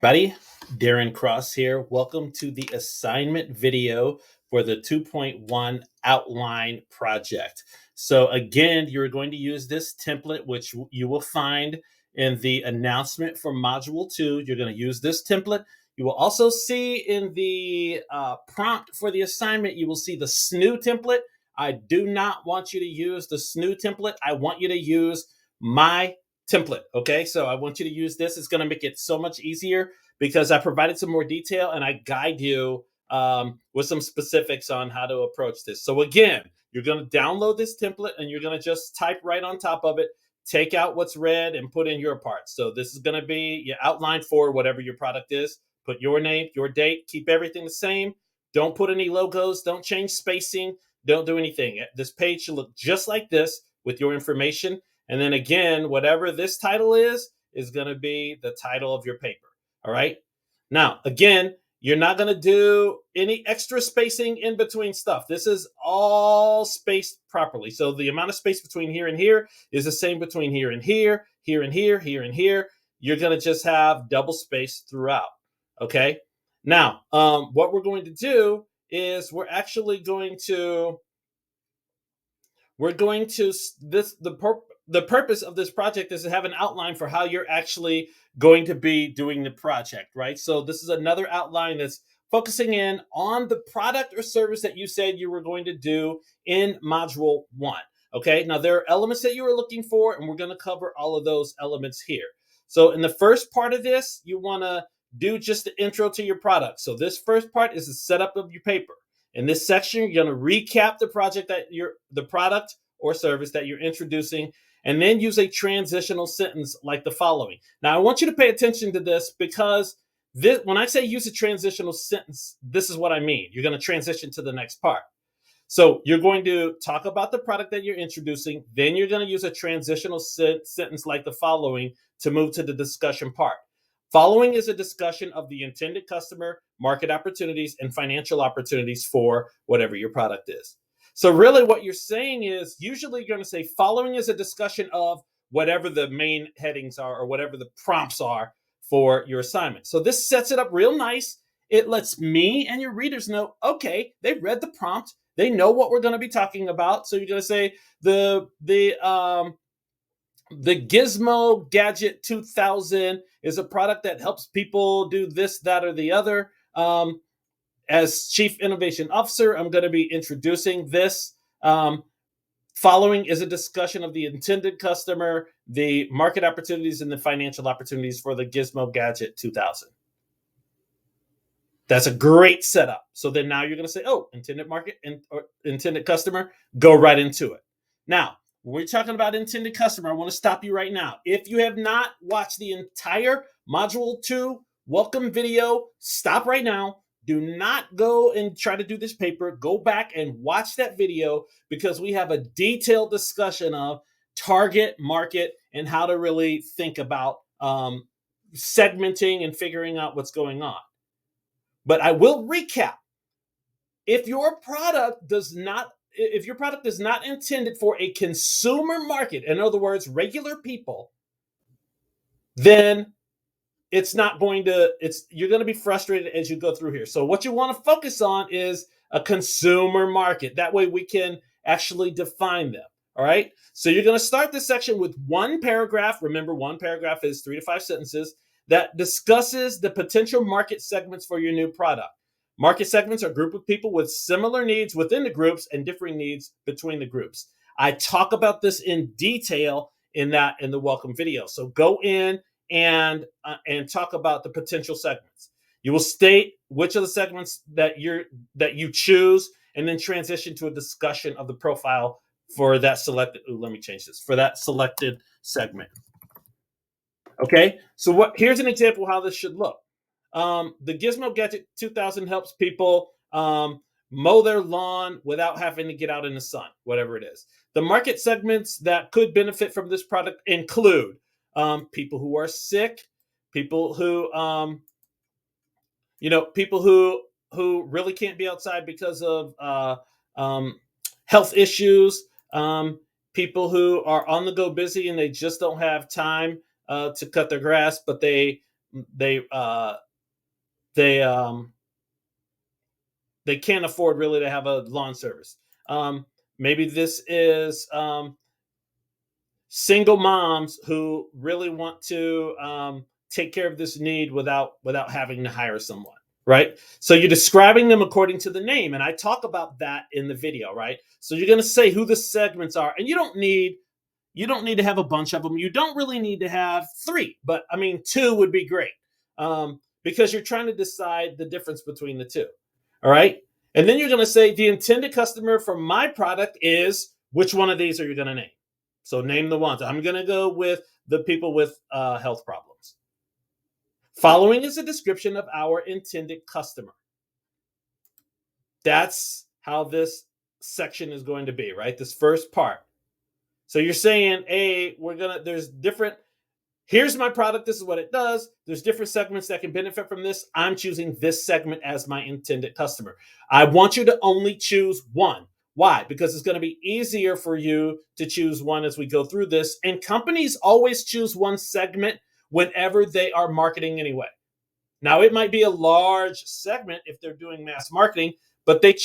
Buddy, Darren Cross here. Welcome to the assignment video for the 2.1 outline project. So again, you're going to use this template, which you will find in the announcement for module 2. You're going to use this template. You will also see in the prompt for the assignment, you will see the SNU template. I do not want you to use the SNU template. I want you to use my template. Okay, so I want you to use this. It's going to make it so much easier because I provided some more detail and I guide you with some specifics on how to approach this. So again, you're going to download this template and you're going to just type right on top of it, take out what's red and put in your parts. So this is going to be your outline for whatever your product is. Put your name, your date, keep everything the same. Don't put any logos, don't change spacing, don't do anything. This page should look just like this with your information. And then again, whatever this title is going to be the title of your paper. All right. Now, again, you're not going to do any extra spacing in between stuff. This is all spaced properly. So the amount of space between here and here is the same between here and here, here and here, here and here. You're going to just have double space throughout. Okay. Now, what we're going to do is the purpose of this project is to have an outline for how you're actually going to be doing the project, right? So this is another outline that's focusing in on the product or service that you said you were going to do in module 1. Okay, now there are elements that you were looking for, and we're going to cover all of those elements here. So in the first part of this, you want to do just the intro to your product. So this first part is the setup of your paper. In this section, you're going to recap the product or service that you're introducing, and then use a transitional sentence like the following. Now, I want you to pay attention to this because when I say use a transitional sentence, this is what I mean. You're going to transition to the next part. So you're going to talk about the product that you're introducing, then you're going to use a transitional sentence like the following to move to the discussion part. Following is a discussion of the intended customer, market opportunities, and financial opportunities for whatever your product is. So really what you're saying is usually you're going to say following is a discussion of whatever the main headings are or whatever the prompts are for your assignment. So this sets it up real nice. It lets me and your readers know, okay, they've read the prompt. They know what we're going to be talking about. So you're going to say the Gizmo Gadget 2000 is a product that helps people do this, that, or the other. As Chief Innovation Officer, I'm going to be introducing this. Following is a discussion of the intended customer, the market opportunities, and the financial opportunities for the Gizmo Gadget 2000. That's a great setup. So then now you're going to say, oh, intended market or intended customer, go right into it. Now, when we're talking about intended customer, I want to stop you right now. If you have not watched the entire Module 2 welcome video, stop right now. Do not go and try to do this paper. Go back and watch that video because we have a detailed discussion of target market and how to really think about segmenting and figuring out what's going on. But I will recap. If your product is not intended for a consumer market, in other words, regular people, then you're going to be frustrated as you go through here. So what you want to focus on is a consumer market. That way we can actually define them. All right. So you're going to start this section with one paragraph. Remember, one paragraph is 3 to 5 sentences that discusses the potential market segments for your new product. Market segments are a group of people with similar needs within the groups and differing needs between the groups. I talk about this in detail in the welcome video. So go in and talk about the potential segments. You will state which of the segments that you choose, and then transition to a discussion of the profile for that selected. Let me change this for that selected segment. Okay, so here's an example how this should look. The Gizmo Gadget 2000 helps people mow their lawn without having to get out in the sun, whatever it is. The market segments that could benefit from this product include people who are sick, people who people who really can't be outside because of health issues, people who are on the go busy and they just don't have time to cut their grass, but they they they they can't afford really to have a lawn service. Maybe this is single moms who really want to take care of this need without having to hire someone, right? So you're describing them according to the name, and I talk about that in the video, right? So you're going to say who the segments are, and you don't need to have a bunch of them. You don't really need to have three, but I mean, two would be great, because you're trying to decide the difference between the two. All right. And then you're going to say the intended customer for my product is, which one of these are you going to name? So name the ones. I'm going to go with the people with health problems. Following is a description of our intended customer. That's how this section is going to be, right? This first part. So you're saying, there's different, here's my product, this is what it does. There's different segments that can benefit from this. I'm choosing this segment as my intended customer. I want you to only choose one. Why? Because it's going to be easier for you to choose one as we go through this. And companies always choose one segment whenever they are marketing anyway. Now, it might be a large segment if they're doing mass marketing, but they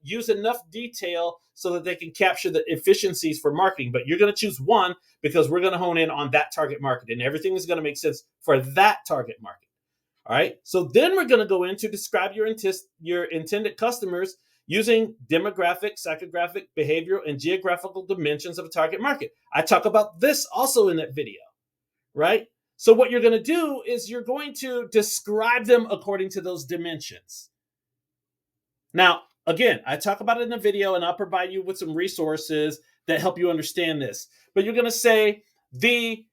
use enough detail so that they can capture the efficiencies for marketing. But you're going to choose one because we're going to hone in on that target market, and everything is going to make sense for that target market. All right. So then we're going to go in to describe your intended customers using demographic, psychographic, behavioral, and geographical dimensions of a target market. I talk about this also in that video, right? So what you're going to do is you're going to describe them according to those dimensions. Now, again, I talk about it in the video, and I'll provide you with some resources that help you understand this. But you're going to say the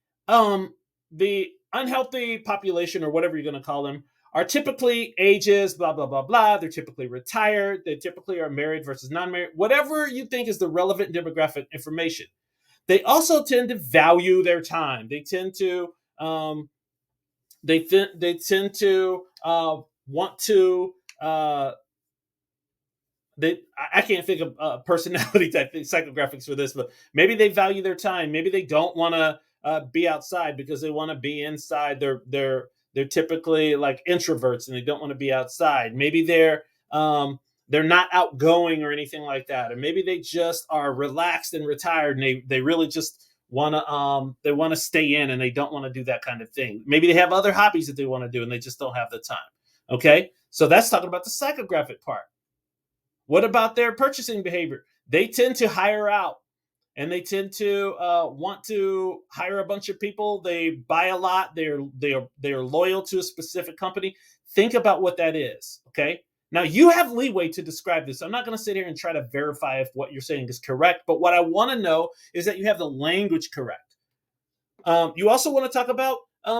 unhealthy population, or whatever you're going to call them, are typically ages, blah, blah, blah, blah. They're typically retired. They typically are married versus non-married, whatever you think is the relevant demographic information. They also tend to value their time. They tend to want to I can't think of personality type psychographics for this, but maybe they value their time. Maybe they don't want to be outside because they want to be inside. They're typically like introverts and they don't want to be outside. Maybe they're not outgoing or anything like that, or maybe they just are relaxed and retired and they really just want to stay in and they don't want to do that kind of thing. Maybe they have other hobbies that they want to do and they just don't have the time. Okay, so that's talking about the psychographic part. What about their purchasing behavior? They tend to hire out, and they tend to want to hire a bunch of people. They buy a lot. They're loyal to a specific company. Think about what that is. Okay. Now you have leeway to describe this. I'm not going to sit here and try to verify if what you're saying is correct, but what I want to know is that you have the language correct. You also want to talk about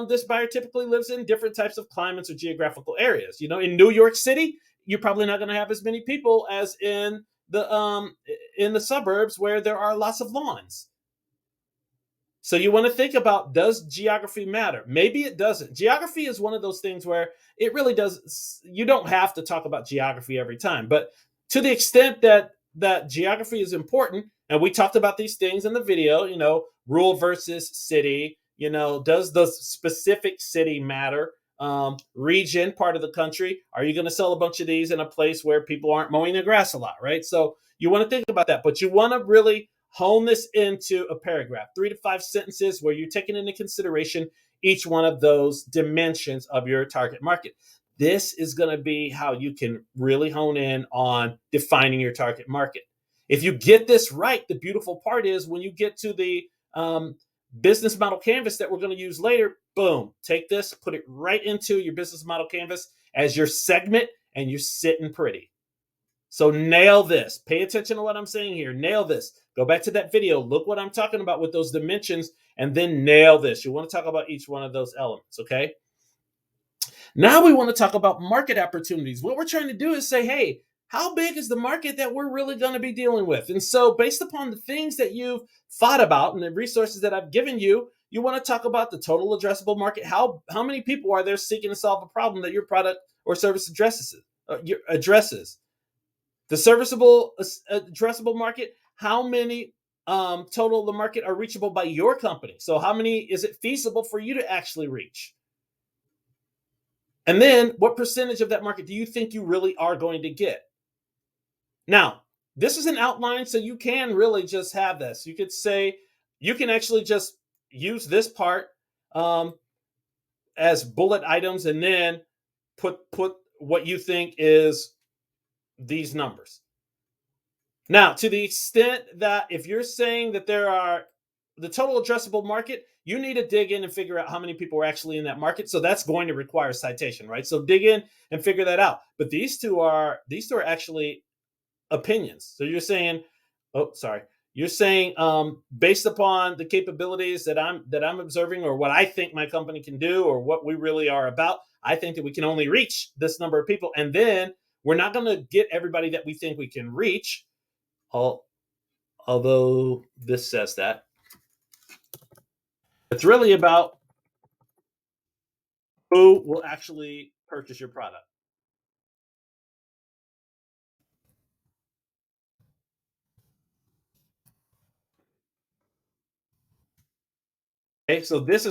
this buyer typically lives in different types of climates or geographical areas. You know, in New York City, you're probably not going to have as many people as in the suburbs where there are lots of lawns. So you want to think about, does geography matter? Maybe it doesn't. Geography is one of those things where it really does. You don't have to talk about geography every time, but to the extent that geography is important, and we talked about these things in the video, you know, rural versus city, you know, does the specific city matter? Region, part of the country. Are you going to sell a bunch of these in a place where people aren't mowing their grass a lot, right? So you want to think about that, but you want to really hone this into a paragraph, 3 to 5 sentences where you're taking into consideration each one of those dimensions of your target market. This is going to be how you can really hone in on defining your target market. If you get this right, the beautiful part is when you get to the business model canvas that we're going to use later, boom, take this, put it right into your business model canvas as your segment, and you're sitting pretty. So nail this. Pay attention to what I'm saying here. Nail this. Go back to that video. Look what I'm talking about with those dimensions, and then nail this. You want to talk about each one of those elements, okay? Now we want to talk about market opportunities. What we're trying to do is say, hey, how big is the market that we're really going to be dealing with? And so based upon the things that you've thought about and the resources that I've given you, you want to talk about the total addressable market. How many people are there seeking to solve a problem that your product or service addresses? The serviceable addressable market, how many total of the market are reachable by your company? So how many is it feasible for you to actually reach? And then what percentage of that market do you think you really are going to get? Now, this is an outline, so you can really just have this. You could say, you can actually just use this part um, as bullet items and then put what you think is these numbers. Now, to the extent that if you're saying that there are the total addressable market, you need to dig in and figure out how many people are actually in that market. So that's going to require citation, right? So dig in and figure that out. But these two are actually opinions. So you're saying, oh, sorry, you're saying based upon the capabilities that I'm observing, or what I think my company can do, or what we really are about, I think that we can only reach this number of people, and then we're not going to get everybody that we think we can reach. Although this says that it's really about who will actually purchase your product. Okay, so this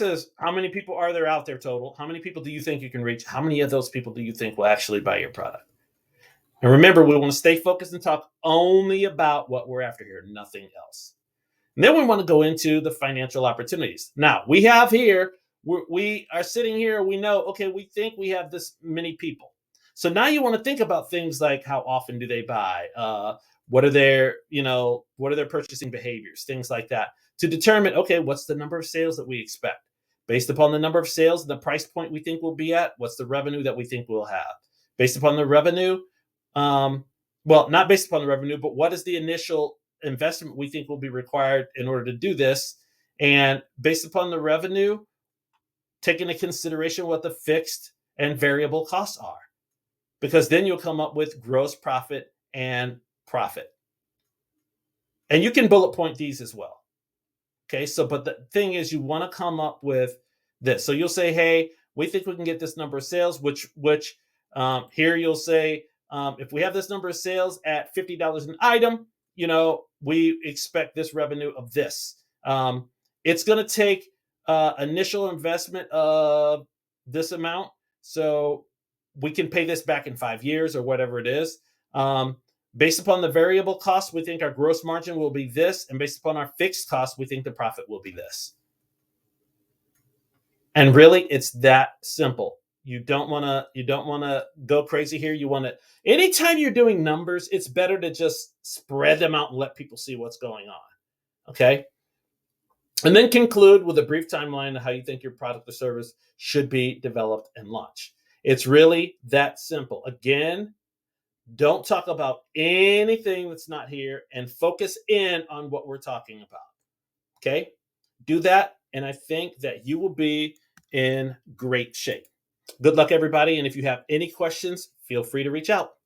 is how many people are there out there total? How many people do you think you can reach? How many of those people do you think will actually buy your product? And remember, we want to stay focused and talk only about what we're after here, nothing else. And then we want to go into the financial opportunities. Now, we have here, we are sitting here, we know, okay, we think we have this many people. So now you want to think about things like, how often do they buy? What are their purchasing behaviors? Things like that, to determine, okay, what's the number of sales that we expect? Based upon the number of sales, the price point we think we'll be at, what's the revenue that we think we'll have? Based upon the revenue, um, well, not based upon the revenue, but what is the initial investment we think will be required in order to do this? And based upon the revenue, take into consideration what the fixed and variable costs are, because then you'll come up with gross profit and profit. And you can bullet point these as well. Okay, so but the thing is, you want to come up with this. So you'll say, hey, we think we can get this number of sales, which here you'll say, if we have this number of sales at $50 an item, we expect this revenue of this. It's going to take initial investment of this amount, so we can pay this back in 5 years or whatever it is. Based upon the variable cost, we think our gross margin will be this, and based upon our fixed cost, we think the profit will be this. And really, it's that simple. You don't want to go crazy here. You want to, anytime you're doing numbers, it's better to just spread them out and let people see what's going on. Okay? And then conclude with a brief timeline of how you think your product or service should be developed and launched. It's really that simple. Again, don't talk about anything that's not here, and focus in on what we're talking about. Okay? Do that, and I think that you will be in great shape. Good luck, everybody. And if you have any questions, feel free to reach out.